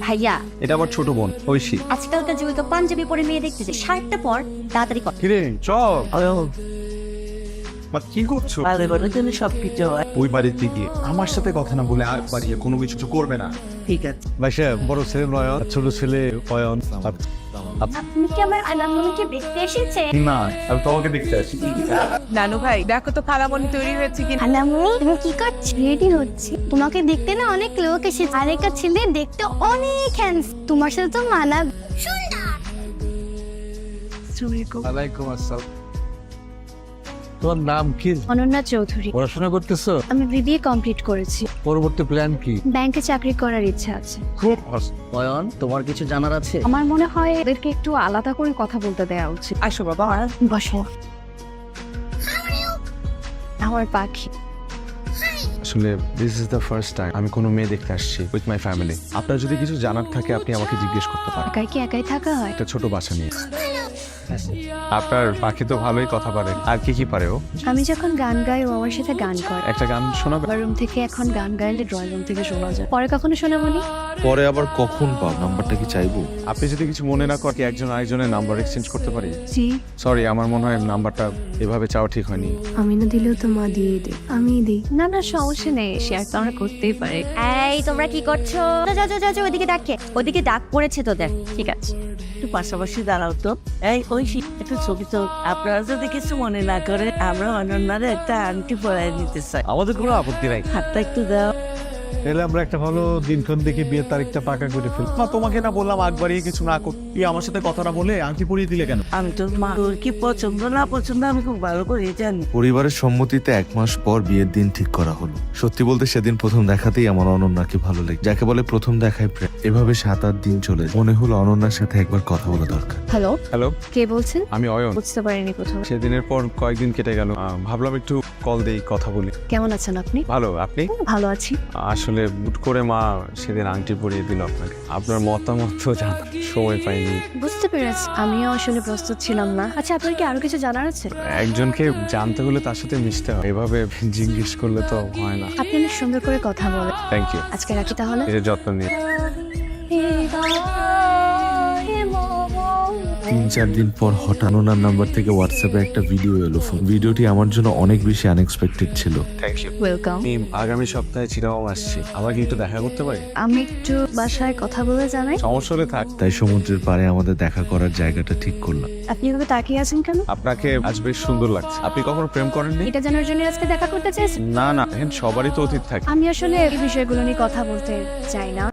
ভাইয়া, এটা আমার ছোট বোন ঐশী। আজকালকার যুগে তো পাঞ্জাবি পরে মেয়ে দেখতেছে, শার্টটা পর তাড়াতাড়ি কর। কিরে চল। কি করছো? সবকিছু হয়। ওই বাড়িতে গিয়ে আমার সাথে কথা না বলে আর বাড়িয়ে কোনো কিছু করবে না। ঠিক আছে। ভাই সাহেব, বড় ছেলে নয়ন, ছোট ছেলে অয়ন। আপনি কি আমার আলামনিকে দেখতে এসেছেন? না, আমি তোমাকে দেখতে আসি। নানু ভাই দেখো তো খালামণি তৈরি হয়েছে কি। আলামনি, তুমি কি করছো? রেডি হচ্ছি। তোমাকে দেখতে না অনেক লোক এসেছে, আর একটা ছেলে দেখতে অনেক হ্যান্ডসাম, তোমার সাথে তো মানাবে। ওয়ালাইকুম আসসালাম। তোমার নাম কি? অনন্যা চৌধুরী। পড়াশোনা করতেছো? আমি বিবিএ কমপ্লিট করেছি। পরবর্তী প্ল্যান কি? ব্যাংকে চাকরি করার ইচ্ছা আছে। খুব অয়ন, তোমার কিছু জানার আছে? আমার মনে হয় এদেরকে একটু আলাদা করে কথা বলতে দেওয়া উচিত। আসো বাবা। বসো। আমার পাখি। আসলে this is the first time আমি কোনো মেয়ে দেখতে আসছি উইথ মাই ফ্যামিলি। আপনার যদি কিছু জানার থাকে আপনি আমাকে জিজ্ঞেস করতে পারেন। একাই কি একাই থাকা হয়? একটা ছোট বাসা নিয়ে। আপনার পাখি তো ভালোই কথা পারে, আর কি কি পারে ও? আমি যখন গান গাই ও আমার সাথে গান করে। একটা গান শোনাবে? রুম থেকে এখন গান গাইলে ড্রয়িং রুম থেকে শোনা যায়। পরে কখনো শোনাবনি? পরে আবার কখন পাও? নাম্বারটা কি চাইবো? আপনি যদি কিছু মনে না করেন, একজন আরেকজনের নাম্বার এক্সচেঞ্জ করতে পারি? জি। সরি, আমার মনে হয় নাম্বারটা এভাবে চাওয়া ঠিক হয়নি। আমি না দিলেও তো মা দিয়ে দে। আমি দিই। না না, সমস্যা নেই, শেয়ার তো আমরা করতেই পারি। এই তোমরা কি করছো? যাও যাও যাও যাও, ওইদিকে ডাকে, ওইদিকে ডাক পড়েছে তোদের। ঠিক আছে। একটু পাশাপাশি দাঁড়াও তো। এই ঐশী, একটু ছবি তো। আপনারা যদি কিছু মনে না করে, আমরা অনন্যারে একটা আংটি পরাই দিতে চাই। আমাদের কোনো আপত্তি নাই। হাতটা একটু দাও। তাহলে আমরা একটা ভালো দিনক্ষণ দেখে বিয়ের তারিখটা পাকা করে ফেলি। মা, তোমাকে না বললাম আগ বাড়িয়ে কিছু না করতে? আমার সাথে কথা না বলে আংটি পরিয়ে দিলে কেন? আমি তোর মা, তোর কি পছন্দ না পছন্দ আমি খুব ভালো করে জানি। পরিবারের সম্মতিতে 1 মাস পর বিয়ের দিন ঠিক করা হলো। সত্যি বলতে সেদিন প্রথম দেখাতেই আমার অনন্যাকে ভালো লাগে, যাকে বলে প্রথম দেখায় প্রেম। এভাবে 7-8 দিন চলে যায়। মনে হলো অনন্যার সাথে একবার কথা বলা দরকার। হ্যালো, হ্যালো, কে বলছেন? আমি অয়ন। বুঝতে পারিনি প্রথমে। সেদিনের পর কয়েকদিন কেটে গেল, ভাবলাম একটু কল দেই, কথা বলি। কেমন আছেন আপনি? ভালো, আপনি? ভালো আছি। আসলে বুট করে মা সেদিন আংটি পরিয়ে দিল আপনাকে। আপনার মতামত তো জানার সময় পাইনি। বুঝতে পেরেছি, আমিও আসলে প্রস্তুত ছিলাম না। আচ্ছা, আপনার কি আরো কিছু জানার আছে? একজনকে জানতে হলে তার সাথে মিশতে হয়, এভাবে জিজ্ঞেস করলে তো হয় না। আপনি অনেক সুন্দর করে কথা বলেন। Thank you. আজকে রাখি তাহলে। এই যে যত্ন নিয়ে। 3-4 দিন পর হঠাৎ অনন্যার নাম্বার থেকে হোয়াটসঅ্যাপে একটা ভিডিও এলো। ভিডিওটি আমার জন্য অনেক বেশি আনএক্সপেক্টেড ছিল। Thank you. ওয়েলকাম। আমি আগামী সপ্তাহে চিটাগাং আসছি, আমাকে একটু দেখা করতে পারি? আমি একটু বাসায় কথা বলে জানাই। সমস্যা হলে থাক। তাই সমুদ্রের পাড়ে আমাদের দেখা করার জায়গাটা ঠিক করলাম। আপনি এভাবে তাকিয়ে আছেন কেন? আপনাকে আজ বেশ সুন্দর লাগছে। আপনি কখনো প্রেম করেননি? এটা জানার জন্য আজকে দেখা করতে চাইছেন? না না, সবারই তো অতীত থাকে। আমি আসলে এই বিষয়গুলো নিয়ে কথা বলতে চাই না।